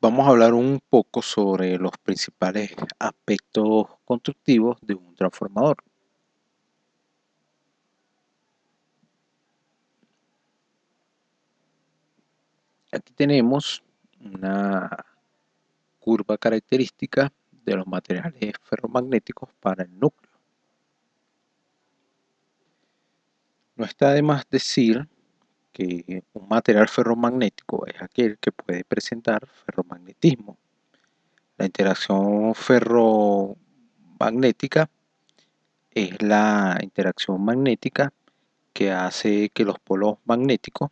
Vamos a hablar un poco sobre los principales aspectos constructivos de un transformador. Aquí tenemos una curva característica de los materiales ferromagnéticos para el núcleo. No está de más decir que un material ferromagnético es aquel que puede presentar ferromagnetismo. La interacción ferromagnética es la interacción magnética que hace que los polos magnéticos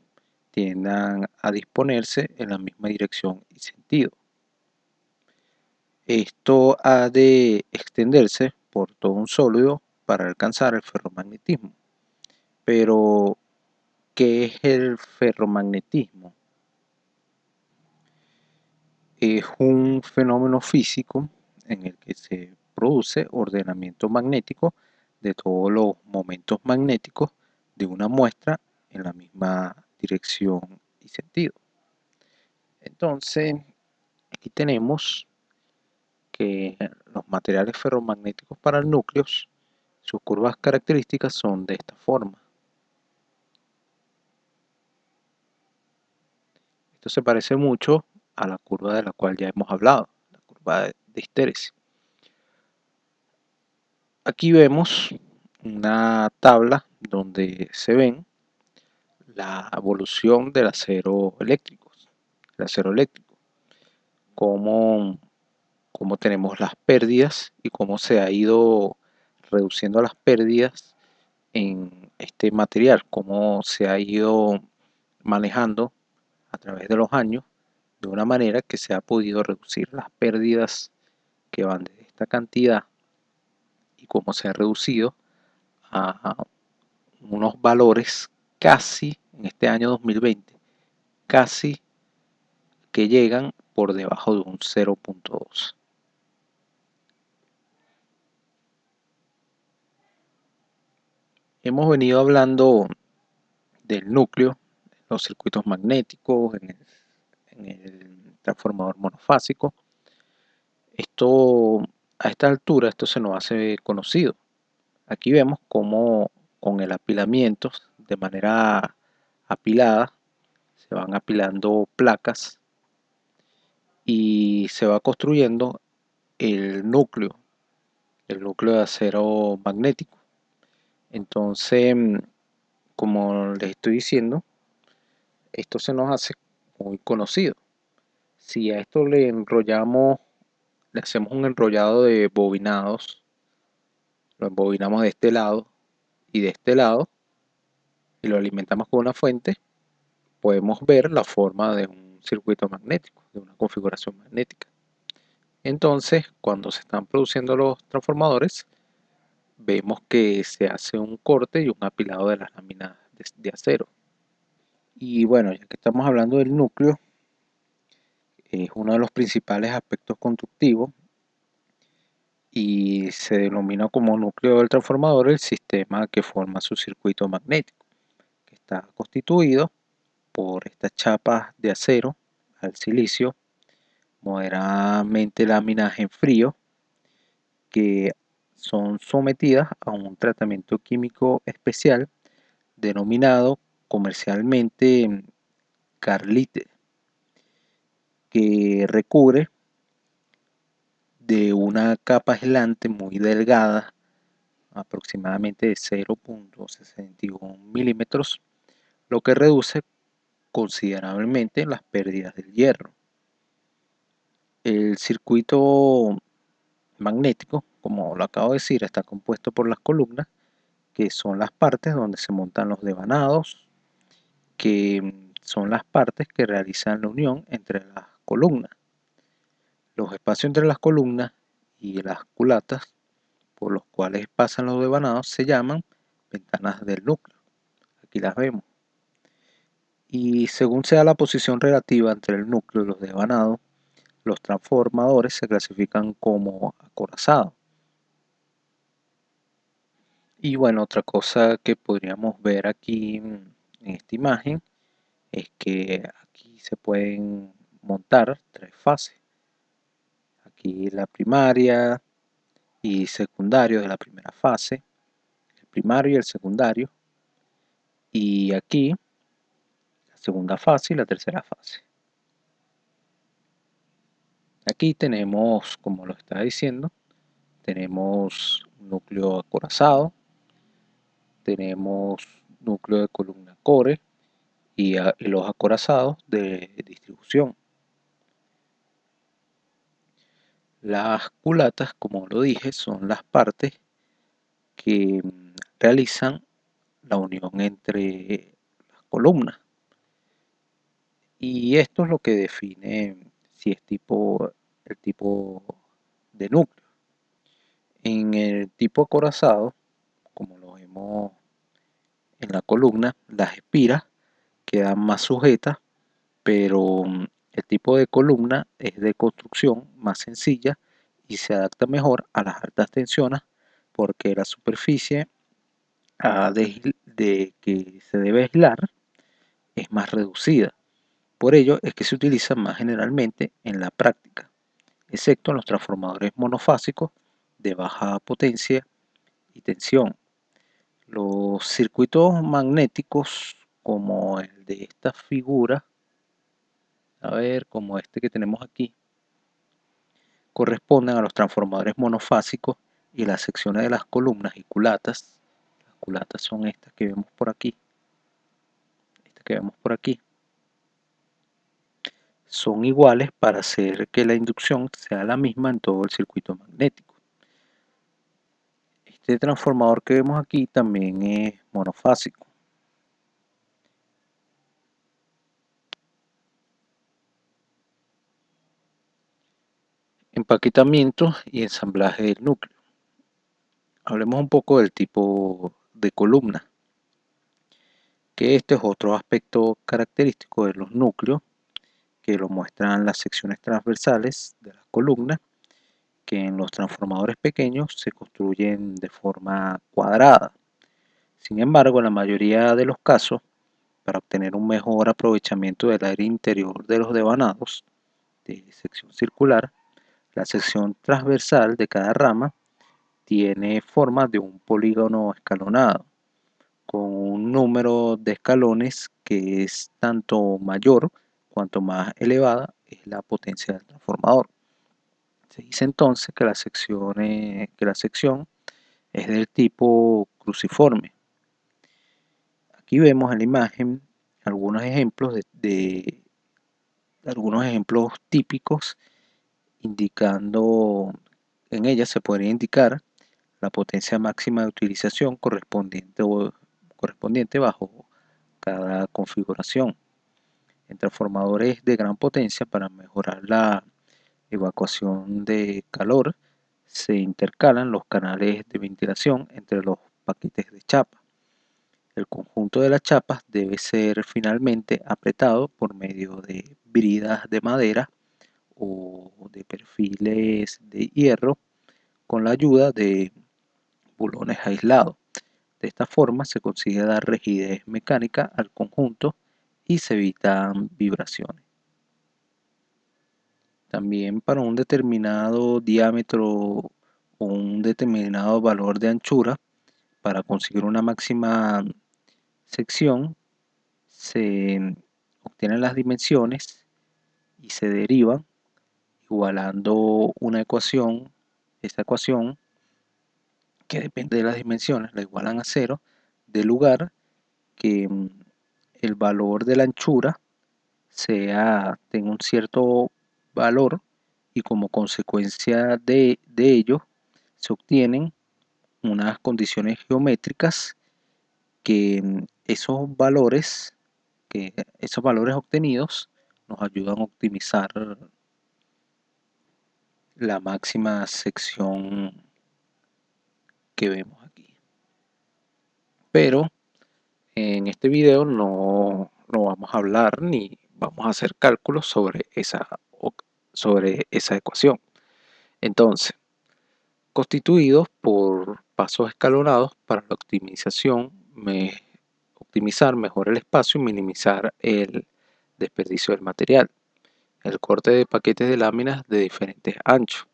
tiendan a disponerse en la misma dirección y sentido. Esto ha de extenderse por todo un sólido para alcanzar el ferromagnetismo. Pero, ¿qué es el ferromagnetismo? Es un fenómeno físico en el que se produce ordenamiento magnético de todos los momentos magnéticos de una muestra en la misma dirección y sentido. Entonces, aquí tenemos que los materiales ferromagnéticos para núcleos, sus curvas características son de esta forma. Esto se parece mucho a la curva de la cual ya hemos hablado, la curva de histéresis. Aquí vemos una tabla donde se ven la evolución del acero eléctrico, cómo tenemos las pérdidas y cómo se ha ido reduciendo las pérdidas en este material, cómo se ha ido manejando a través de los años de una manera que se ha podido reducir las pérdidas que van de esta cantidad y cómo se ha reducido a unos valores casi, en este año 2020, casi que llegan por debajo de un 0.2. Hemos venido hablando del núcleo, los circuitos magnéticos, en el transformador monofásico. A esta altura, esto se nos hace conocido. Aquí vemos cómo con el apilamiento, de manera apilada, se van apilando placas y se va construyendo el núcleo de acero magnético. Entonces, como les estoy diciendo, esto se nos hace muy conocido. Si a esto le hacemos un enrollado de bobinados, lo embobinamos de este lado y de este lado, y lo alimentamos con una fuente, podemos ver la forma de un circuito magnético, de una configuración magnética. Entonces, cuando se están produciendo los transformadores, vemos que se hace un corte y un apilado de las láminas de acero. Y bueno, ya que estamos hablando del núcleo, es uno de los principales aspectos constructivos y se denomina como núcleo del transformador el sistema que forma su circuito magnético, que está constituido por estas chapas de acero al silicio, moderadamente láminas en frío, que son sometidas a un tratamiento químico especial denominado comercialmente Carlite, que recubre de una capa aislante muy delgada, aproximadamente de 0.61 milímetros, lo que reduce considerablemente las pérdidas del hierro. El circuito magnético, como lo acabo de decir, está compuesto por las columnas, que son las partes donde se montan los devanados, que son las partes que realizan la unión entre las columnas. Los espacios entre las columnas y las culatas por los cuales pasan los devanados se llaman ventanas del núcleo. Aquí las vemos. Y según sea la posición relativa entre el núcleo y los devanados, los transformadores se clasifican como acorazados. Y bueno, otra cosa que podríamos ver aquí en esta imagen es que aquí se pueden montar 3 fases. Aquí la primaria y secundario de la primera fase, el primario y el secundario, y aquí la segunda fase y la tercera fase. Aquí tenemos, como lo estaba diciendo, tenemos núcleo acorazado, tenemos núcleo de columna core y los acorazados de distribución. Las culatas, como lo dije, son las partes que realizan la unión entre las columnas. Y esto es lo que define si es el tipo de núcleo. En el tipo acorazado, como lo vemos en la columna, las espiras quedan más sujetas, pero el tipo de columna es de construcción más sencilla y se adapta mejor a las altas tensiones porque la superficie de que se debe aislar es más reducida. Por ello es que se utiliza más generalmente en la práctica, excepto en los transformadores monofásicos de baja potencia y tensión. Los circuitos magnéticos como el de esta figura, a ver, como este que tenemos aquí, corresponden a los transformadores monofásicos y las secciones de las columnas y culatas. Las culatas son estas que vemos por aquí. Son iguales para hacer que la inducción sea la misma en todo el circuito magnético. Este transformador que vemos aquí también es monofásico. Empaquetamiento y ensamblaje del núcleo. Hablemos un poco del tipo de columna, que este es otro aspecto característico de los núcleos, que lo muestran las secciones transversales de las columnas, que en los transformadores pequeños se construyen de forma cuadrada. Sin embargo, en la mayoría de los casos, para obtener un mejor aprovechamiento del aire interior de los devanados de sección circular, la sección transversal de cada rama tiene forma de un polígono escalonado, con un número de escalones que es tanto mayor cuanto más elevada es la potencia del transformador. Se dice entonces que la sección es del tipo cruciforme. Aquí vemos en la imagen algunos ejemplos algunos ejemplos típicos, indicando, en ella se podría indicar la potencia máxima de utilización correspondiente bajo cada configuración. En transformadores de gran potencia, para mejorar la evacuación de calor, se intercalan los canales de ventilación entre los paquetes de chapa. El conjunto de las chapas debe ser finalmente apretado por medio de bridas de madera o de perfiles de hierro con la ayuda de bulones aislados. De esta forma se consigue dar rigidez mecánica al conjunto y se evitan vibraciones. También para un determinado diámetro o un determinado valor de anchura, para conseguir una máxima sección, se obtienen las dimensiones y se derivan igualando una ecuación. Esta ecuación, que depende de las dimensiones, la igualan a 0, de lugar que el valor de la anchura tenga un cierto valor, y como consecuencia de ello se obtienen unas condiciones geométricas que esos valores obtenidos nos ayudan a optimizar la máxima sección que vemos aquí. Pero en este video no vamos a hablar ni vamos a hacer cálculos sobre esa ecuación. Entonces, constituidos por pasos escalonados para la optimizar mejor el espacio y minimizar el desperdicio del material. el corte de paquetes de láminas de diferentes anchos.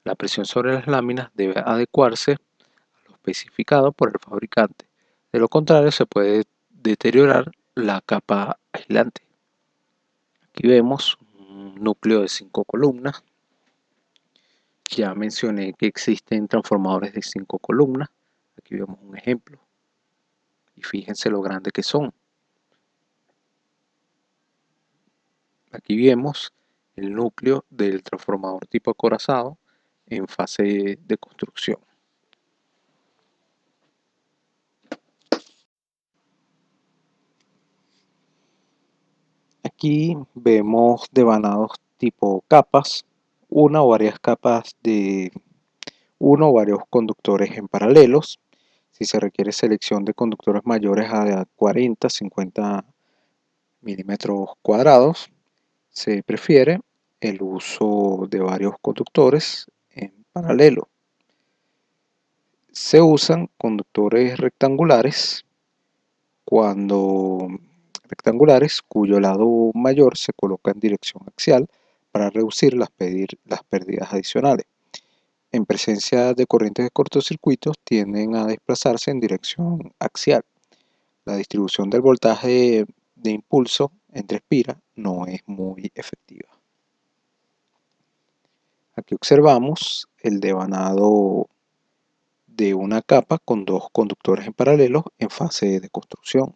La presión sobre las láminas debe adecuarse a lo especificado por el fabricante. De lo contrario, se puede deteriorar la capa aislante. Aquí vemos un núcleo de 5 columnas. Ya mencioné que existen transformadores de 5 columnas. Aquí vemos un ejemplo. Y fíjense lo grande que son. Aquí vemos el núcleo del transformador tipo acorazado en fase de construcción. Aquí vemos devanados tipo capas, una o varias capas de uno o varios conductores en paralelos. Si se requiere selección de conductores mayores a 40-50 milímetros cuadrados, se prefiere el uso de varios conductores en paralelo. Se usan conductores rectangulares cuyo lado mayor se coloca en dirección axial para reducir las pérdidas adicionales. En presencia de corrientes de cortocircuitos tienden a desplazarse en dirección axial. La distribución del voltaje de impulso entre espiras no es muy efectiva. Aquí observamos el devanado de una capa con dos conductores en paralelo en fase de construcción.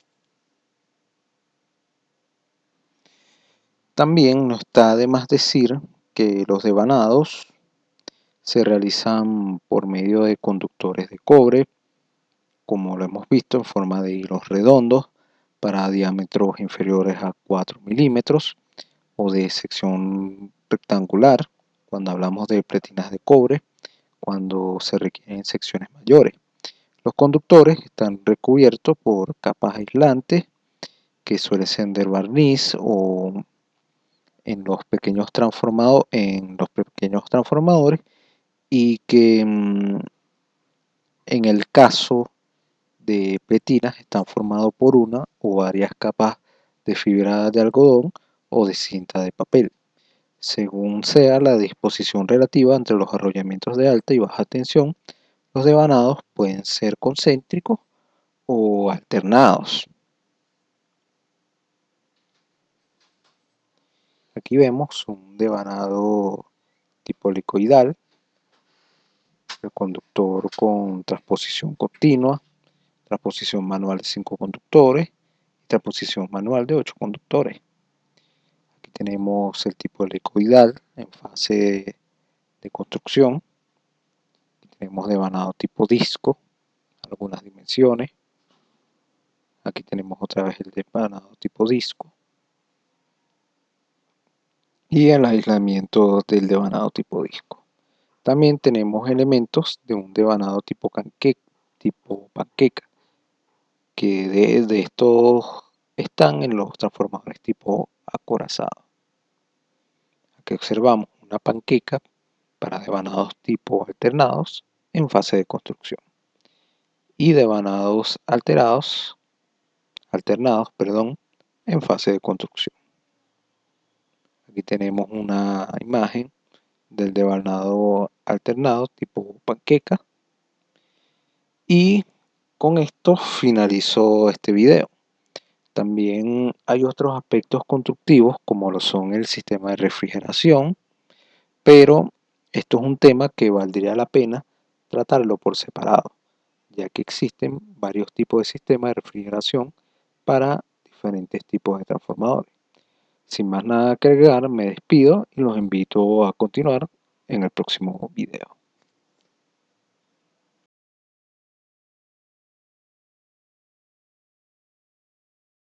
También no está de más decir que los devanados se realizan por medio de conductores de cobre, como lo hemos visto, en forma de hilos redondos para diámetros inferiores a 4 milímetros, o de sección rectangular cuando hablamos de pletinas de cobre, cuando se requieren secciones mayores. Los conductores están recubiertos por capas aislantes que suelen ser de barniz o en los pequeños transformadores, y que en el caso de pletinas están formados por una o varias capas de fibra de algodón o de cinta de papel, según sea la disposición relativa entre los arrollamientos de alta y baja tensión. Los devanados pueden ser concéntricos o alternados. Aquí vemos un devanado tipo helicoidal, el conductor con transposición continua, transposición manual de 5 conductores y transposición manual de 8 conductores. Aquí tenemos el tipo helicoidal en fase de construcción. Aquí tenemos devanado tipo disco, algunas dimensiones. Aquí tenemos otra vez el devanado tipo disco y el aislamiento del devanado tipo disco. También tenemos elementos de un devanado tipo panqueca, que de estos están en los transformadores tipo acorazado. Aquí observamos una panqueca para devanados tipo alternados en fase de construcción y devanados alternados, en fase de construcción. Aquí tenemos una imagen del devanado alternado tipo panqueca, y con esto finalizó este video. También hay otros aspectos constructivos como lo son el sistema de refrigeración, pero esto es un tema que valdría la pena tratarlo por separado, ya que existen varios tipos de sistemas de refrigeración para diferentes tipos de transformadores. Sin más nada que agregar, me despido y los invito a continuar en el próximo video.